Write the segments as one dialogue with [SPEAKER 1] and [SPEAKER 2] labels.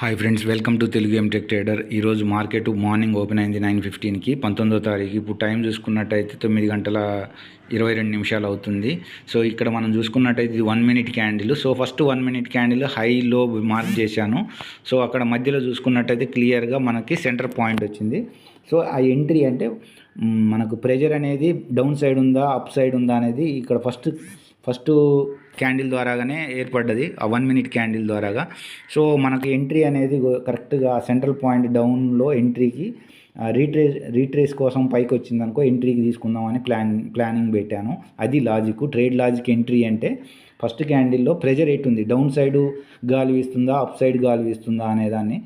[SPEAKER 1] Hi friends, welcome to Telugu M Tech trader. ఈరోజు market morning open అయింది 9:15కి, 19వ తారీఖు. ఇప్పుడు టైం చూసుకున్నట్టయితే 9:22 అవుతుంది. సో ఇక్కడ మనం చూసుకున్నట్టయితే ఇది 1 minute candle. So first 1 minute candle high లో మార్క్ చేశాను. సో అక్కడ మధ్యలో చూసుకున్నట్టయితే క్లియర్గా మనకి సెంటర్ పాయింట్ వచ్చింది. సో ఆ ఎంట్రీ అంటే మనకు ప్రెజర్ అనేది డౌన్ సైడ్ ఉందా అప్ సైడ్ ఉందా అనేది ఇక్కడ ఫస్ట్ క్యాండిల్ ద్వారాగానే ఏర్పడ్డది, ఆ 1 మినిట్ క్యాండిల్ ద్వారాగా. సో మనకి ఎంట్రీ అనేది కరెక్ట్గా సెంట్రల్ పాయింట్ డౌన్లో ఎంట్రీకి రీట్రేస్ కోసం పైకి వచ్చిందనుకో ఎంట్రీకి తీసుకుందామని ప్లానింగ్ పెట్టాను. అది లాజిక్, ట్రేడ్ లాజిక్. ఎంట్రీ అంటే ఫస్ట్ క్యాండిల్లో ప్రెజర్ ఎట్టుంది, డౌన్ సైడ్ గాలి వీస్తుందా అప్ సైడ్ గాలి వీస్తుందా అనేదాన్ని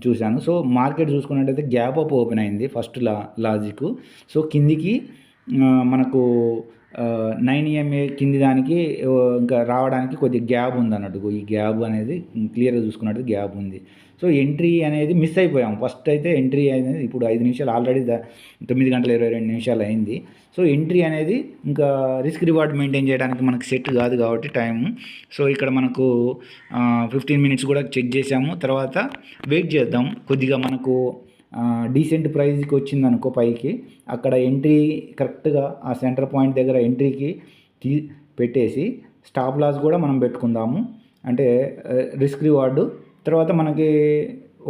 [SPEAKER 1] చూశాను. సో మార్కెట్ చూసుకున్నట్టయితే గ్యాప్ అప్ ఓపెన్ అయింది ఫస్ట్ లాజిక్. సో కిందికి మనకు 9 EMA కింది దానికి ఇంకా రావడానికి కొద్దిగా గ్యాప్ ఉంది అన్నట్టు. ఈ గ్యాప్ అనేది క్లియర్గా చూసుకున్నట్టు గ్యాప్ ఉంది. సో ఎంట్రీ అనేది మిస్ అయిపోయాం. ఫస్ట్ అయితే ఎంట్రీ అనేది ఇప్పుడు 5 నిమిషాలు ఆల్రెడీ 9:22 అయింది. సో ఎంట్రీ అనేది ఇంకా రిస్క్ రివార్డ్ మెయింటైన్ చేయడానికి మనకు సెట్ కాదు కాబట్టి టైము. సో ఇక్కడ మనకు 15 మినిట్స్ కూడా చెక్ చేసాము. తర్వాత వెయిట్ చేద్దాం కొద్దిగా. మనకు డీసెంట్ ప్రైస్కి వచ్చింది అనుకో పైకి, అక్కడ ఎంట్రీ కరెక్ట్గా ఆ సెంటర్ పాయింట్ దగ్గర ఎంట్రీకి పెట్టేసి స్టాప్ లాస్ కూడా మనం పెట్టుకుందాము. అంటే రిస్క్ రివార్డు తర్వాత మనకి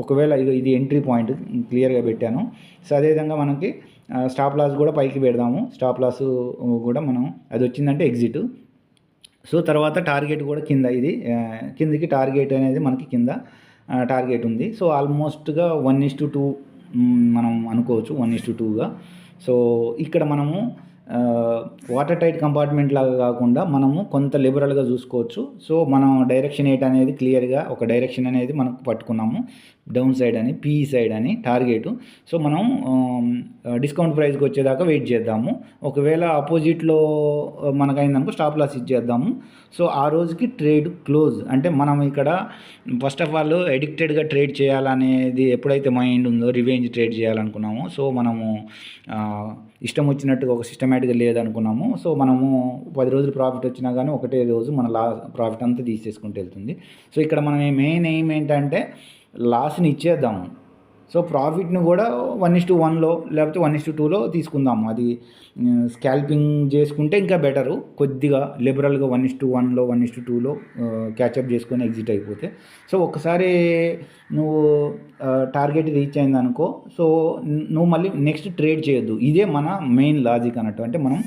[SPEAKER 1] ఒకవేళ ఇది ఎంట్రీ పాయింట్ క్లియర్గా పెట్టాను. సో అదేవిధంగా మనకి స్టాప్ లాస్ కూడా పైకి పెడదాము. స్టాప్ లాస్ కూడా మనం అది వచ్చిందంటే ఎగ్జిట్. సో తర్వాత టార్గెట్ కూడా కింద, ఇది కిందికి టార్గెట్ అనేది మనకి కింద టార్గెట్ ఉంది. సో ఆల్మోస్ట్గా 1:2 మనం అనుకోవచ్చు, 1:2గా. సో ఇక్కడ మనము వాటర్ టైట్ కంపార్ట్మెంట్ లాగా కాకుండా మనము కొంత లిబరల్గా చూసుకోవచ్చు. సో మనం డైరెక్షన్ ఎయిట్ అనేది క్లియర్గా ఒక డైరెక్షన్ అనేది మనకు పట్టుకున్నాము, డౌన్ సైడ్ అని, పీఈ సైడ్ అని టార్గెట్. సో మనం డిస్కౌంట్ ప్రైస్కి వచ్చేదాకా వెయిట్ చేద్దాము. ఒకవేళ ఆపోజిట్లో మనకైందనుకో స్టాప్ లాస్ ఇచ్చేద్దాము. సో ఆ రోజుకి ట్రేడ్ క్లోజ్. అంటే మనం ఇక్కడ ఫస్ట్ ఆఫ్ ఆల్ ఎడిక్టెడ్గా ట్రేడ్ చేయాలనేది ఎప్పుడైతే మైండ్ ఉందో, రివెంజ్ ట్రేడ్ చేయాలనుకున్నామో, సో మనము ఇష్టం వచ్చినట్టుగా ఒక సిస్టమేటిక్గా లేదనుకున్నాము. సో మనము 10 రోజులు ప్రాఫిట్ వచ్చినా కానీ ఒకటే రోజు మన ప్రాఫిట్ అంతా తీసేసుకుంటూ వెళ్తుంది. సో ఇక్కడ మనం మెయిన్ ఎయిమ్ ఏంటంటే లాస్ని ఇచ్చేద్దాము. సో ప్రాఫిట్ని కూడా 1:1లో లేకపోతే 1:2లో తీసుకుందాము. అది స్కాల్పింగ్ చేసుకుంటే ఇంకా బెటరు. కొద్దిగా లిబరల్గా 1:1లో 1:2లో క్యాచప్ చేసుకొని ఎగ్జిట్ అయిపోతే. సో ఒక్కసారి నువ్వు టార్గెట్ రీచ్ అయిందనుకో, సో నువ్వు మళ్ళీ నెక్స్ట్ ట్రేడ్ చేయొద్దు. ఇదే మన మెయిన్ లాజిక్ అన్నట్టు. అంటే మనం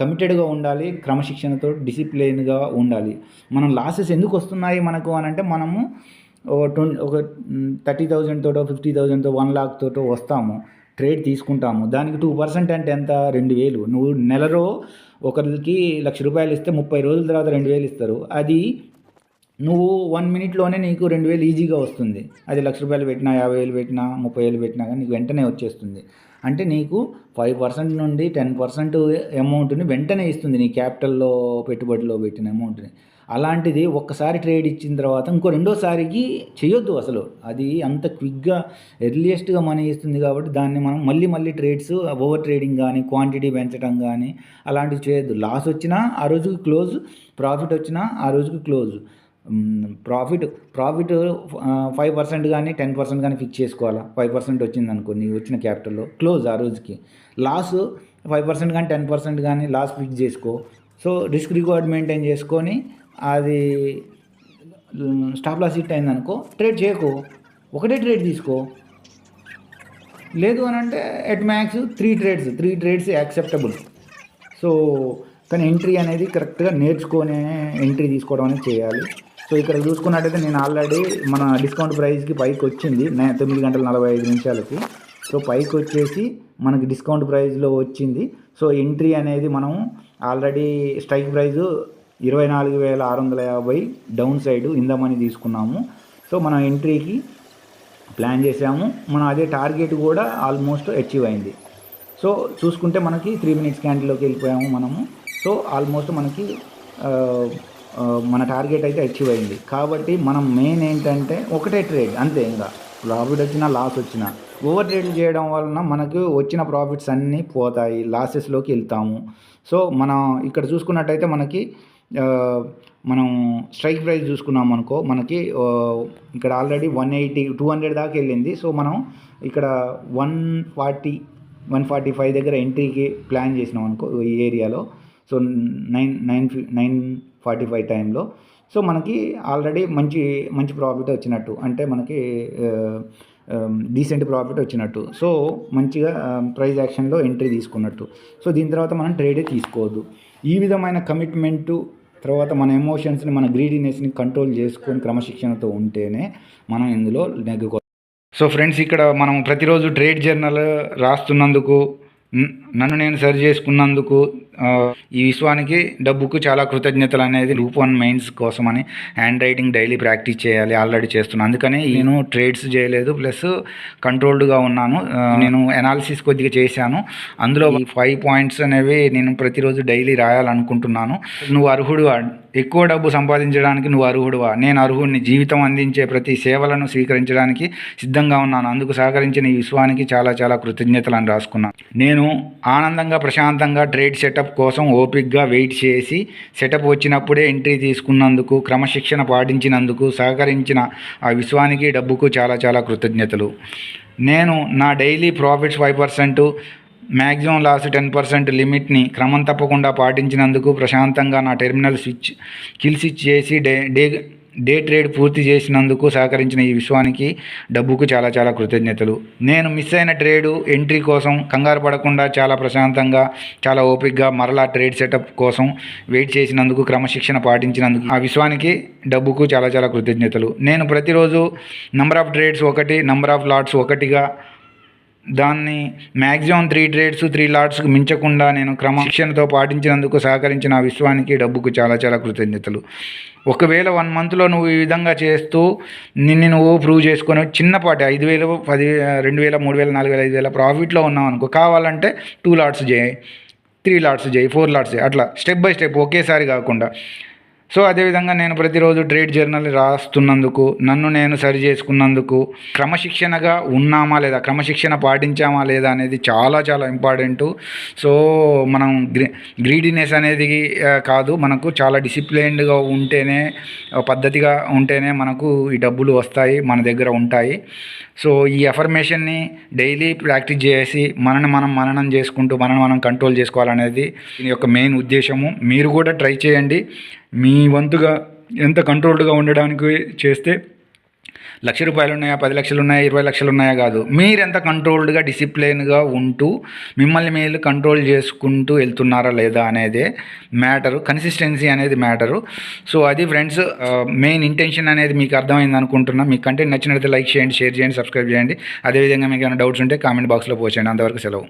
[SPEAKER 1] కమిటెడ్గా ఉండాలి, క్రమశిక్షణతో డిసిప్లిన్గా ఉండాలి. మనం లాసెస్ ఎందుకు వస్తున్నాయి మనకు అని అంటే, మనము ఒక 30,000 తోటో 50,000తో 1 lakh తోటో వస్తాము, ట్రేడ్ తీసుకుంటాము. దానికి 2% అంటే ఎంత? 2,000. నువ్వు నెలలో ఒకరికి ₹1,00,000 ఇస్తే 30 రోజుల తర్వాత 2,000 ఇస్తారు. అది నువ్వు 1 మినిట్లోనే నీకు 2,000 ఈజీగా వస్తుంది. అది ₹1,00,000 పెట్టినా, 50,000 పెట్టినా, 30,000 పెట్టినా కానీ నీకు వెంటనే వచ్చేస్తుంది. అంటే నీకు 5% నుండి 10% అమౌంట్ని వెంటనే ఇస్తుంది, నీ క్యాపిటల్లో పెట్టుబడిలో పెట్టిన అమౌంట్ని. అలాంటిది ఒక్కసారి ట్రేడ్ ఇచ్చిన తర్వాత ఇంకో రెండోసారికి చేయొద్దు అసలు. అది అంత క్విక్గా ఎర్లియస్ట్గా మనీ ఇస్తుంది కాబట్టి దాన్ని మనం మళ్ళీ ట్రేడ్స్, ఓవర్ ట్రేడింగ్ కానీ, క్వాంటిటీ పెంచడం కానీ అలాంటివి చేయొద్దు. లాస్ వచ్చినా ఆ రోజుకి క్లోజ్, ప్రాఫిట్ వచ్చినా ఆ రోజుకి క్లోజ్. ప్రాఫిట్ 5% కానీ 10% కానీ ఫిక్స్ చేసుకోవాలా. 5% వచ్చింది అనుకో నీకు వచ్చిన క్యాపిటల్లో, క్లోజ్ ఆ రోజుకి. లాస్ 5% కానీ 10% కానీ లాస్ ఫిక్స్ చేసుకో. సో రిస్క్ రివార్డ్ మెయింటైన్ చేసుకొని అది స్టాప్ లాస్ హిట్ అయిందనుకో ట్రేడ్ చేయకు, ఒకటే ట్రేడ్ తీసుకో. లేదు అని అంటే at max 3 trades acceptable. So కానీ ఎంట్రీ అనేది కరెక్ట్గా నేర్చుకొని ఎంట్రీ తీసుకోవడం అనేది చేయాలి. సో ఇక్కడ చూసుకున్నట్టయితే నేను ఆల్రెడీ మన డిస్కౌంట్ ప్రైస్కి పైకి వచ్చింది 9:45. సో పైకి వచ్చేసి మనకి డిస్కౌంట్ ప్రైస్లో వచ్చింది. సో ఎంట్రీ అనేది మనం already strike price 24,650 down side ఇందమని తీసుకున్నాము. సో మనం ఎంట్రీకి ప్లాన్ చేసాము. మనం అదే టార్గెట్ కూడా ఆల్మోస్ట్ అచీవ్ అయింది. సో చూసుకుంటే మనకి 3 మినిట్స్ క్యాండిల్లోకి వెళ్ళిపోయాము మనము. సో ఆల్మోస్ట్ మనకి మన టార్గెట్ అయితే అచీవ్ అయింది. కాబట్టి మనం మెయిన్ ఏంటంటే ఒకటే ట్రేడ్ అంతే. ఇంకా ప్రాఫిట్ వచ్చినా లాస్ వచ్చినా ఓవర్ ట్రేడ్ చేయడం వలన మనకు వచ్చిన ప్రాఫిట్స్ అన్నీ పోతాయి, లాసెస్లోకి వెళ్తాము. సో మనం ఇక్కడ చూసుకున్నట్టయితే మనకి మనం స్ట్రైక్ ప్రైస్ చూసుకున్నాం అనుకో, మనకి ఇక్కడ ఆల్రెడీ 180 200 దాకా వెళ్ళింది. సో మనం ఇక్కడ 145 దగ్గర ఎంట్రీకి ప్లాన్ చేసినాం అనుకో ఈ ఏరియాలో. సో 9:45 టైంలో. సో మనకి ఆల్రెడీ మంచి ప్రాఫిట్ వచ్చినట్టు, అంటే మనకి డీసెంట్ ప్రాఫిట్ వచ్చినట్టు. సో మంచిగా ప్రైస్ యాక్షన్లో ఎంట్రీ తీసుకున్నట్టు. సో దీని తర్వాత మనం ట్రేడే తీసుకోవద్దు. ఈ విధమైన కమిట్మెంటు తర్వాత మన ఎమోషన్స్ని, మన గ్రీడీనెస్ని కంట్రోల్ చేసుకొని క్రమశిక్షణతో ఉంటేనే మనం ఇందులో నెగ్గుకో. సో ఫ్రెండ్స్, ఇక్కడ మనం ప్రతిరోజు ట్రేడ్ జర్నల్ రాస్తున్నందుకు, నన్ను నేను సరి చేసుకున్నందుకు, ఈ విశ్వానికి డబ్బుకు చాలా కృతజ్ఞతలు అనేది గ్రూప్ 1 మెయిన్స్ కోసమని హ్యాండ్ రైటింగ్ డైలీ ప్రాక్టీస్ చేయాలి, ఆల్రెడీ చేస్తున్నాను. అందుకని నేను ట్రేడ్స్ చేయలేదు, ప్లస్ కంట్రోల్డ్గా ఉన్నాను. నేను అనాలిసిస్ కొద్దిగా చేశాను. అందులో ఈ 5 పాయింట్స్ అనేవి నేను ప్రతిరోజు డైలీ రాయాలనుకుంటున్నాను. నువ్వు అర్హుడువా, ఎక్కువ డబ్బు సంపాదించడానికి నువ్వు అర్హుడువా? నేను అర్హుడిని. జీవితం అందించే ప్రతి సేవలను స్వీకరించడానికి సిద్ధంగా ఉన్నాను. అందుకు సహకరించిన ఈ విశ్వానికి చాలా చాలా కృతజ్ఞతలు అని రాసుకున్నాను. నేను ఆనందంగా ప్రశాంతంగా ట్రేడ్ సెటప్ కోసం ఓపిక్గా వెయిట్ చేసి సెటప్ వచ్చినప్పుడే ఎంట్రీ తీసుకున్నందుకు, క్రమశిక్షణ పాటించినందుకు సహకరించిన ఆ విశ్వానికి డబ్బుకు చాలా చాలా కృతజ్ఞతలు. నేను నా డైలీ ప్రాఫిట్స్ 5%, మ్యాక్సిమం లాస్ 10% లిమిట్ని క్రమం తప్పకుండా పాటించినందుకు, ప్రశాంతంగా నా టెర్మినల్ స్విచ్ కిల్ స్విచ్ చేసి డే ట్రేడ్ పూర్తి చేసినందుకు సహకరించిన ఈ విశ్వానికి డబ్బుకు చాలా చాలా కృతజ్ఞతలు. నేను మిస్ అయిన ట్రేడు ఎంట్రీ కోసం కంగారు పడకుండా చాలా ప్రశాంతంగా, చాలా ఓపికగా మరలా ట్రేడ్ సెటప్ కోసం వెయిట్ చేసినందుకు, క్రమశిక్షణ పాటించినందుకు ఆ విశ్వానికి డబ్బుకు చాలా చాలా కృతజ్ఞతలు. నేను ప్రతిరోజు number of trades 1, number of lots 1గా, దాన్ని మ్యాక్సిమం 3 ట్రేడ్స్ 3 లాట్స్కి మించకుండా నేను క్రమశిక్షణతో పాటించినందుకు సహకరించిన ఆ విశ్వానికి డబ్బుకు చాలా చాలా కృతజ్ఞతలు. ఒకవేళ 1 మంత్లో నువ్వు ఈ విధంగా చేస్తూ నువ్వు ప్రూవ్ చేసుకొని చిన్నపాటి 5,000, 10,000, 2,000, 3,000, 4,000, 5,000 ప్రాఫిట్లో ఉన్నావు అనుకో, కావాలంటే 2 లాట్స్ చేయి, 3 లాట్స్ చేయి, 4 లాట్స్ చేయి, అట్లా స్టెప్ బై స్టెప్, ఒకేసారి కాకుండా. సో అదేవిధంగా నేను ప్రతిరోజు ట్రేడ్ జర్నల్ రాస్తున్నందుకు, నన్ను నేను సరి చేసుకున్నందుకు, క్రమశిక్షణగా ఉన్నామా లేదా, క్రమశిక్షణ పాటించామా లేదా అనేది చాలా చాలా ఇంపార్టెంటు. సో మనం గ్రీడీనెస్ అనేది కాదు, మనకు చాలా డిసిప్లైన్డ్గా ఉంటేనే, పద్ధతిగా ఉంటేనే మనకు ఈ డబ్బులు వస్తాయి, మన దగ్గర ఉంటాయి. సో ఈ అఫర్మేషన్ని డైలీ ప్రాక్టీస్ చేసి మనని మనం మననం చేసుకుంటూ మనం కంట్రోల్ చేసుకోవాలనేది దీని యొక్క మెయిన్ ఉద్దేశము. మీరు కూడా ట్రై చేయండి. మీ వంతుగా ఎంత కంట్రోల్డ్గా ఉండడానికి చేస్తే ₹1,00,000 ఉన్నాయా, 10 లక్షలు ఉన్నాయా, 20 లక్షలు ఉన్నాయా కాదు, మీరెంత కంట్రోల్డ్గా డిసిప్లైన్గా ఉంటూ మిమ్మల్ని మీరు కంట్రోల్ చేసుకుంటూ వెళ్తున్నారా లేదా అనేదే మ్యాటరు. కన్సిస్టెన్సీ అనేది మ్యాటరు. సో అది ఫ్రెండ్స్, మెయిన్ ఇంటెన్షన్ అనేది మీకు అర్థమైంది అనుకుంటున్నా. మీకు కంటెంట్ నచ్చినట్లయితే లైక్ చేయండి, షేర్ చేయండి, సబ్స్క్రైబ్ చేయండి. అదేవిధంగా మీకు ఏమైనా డౌట్స్ ఉంటే కామెంట్ బాక్స్లో పోస్ట్ చేయండి. అంతవరకు సెలవు.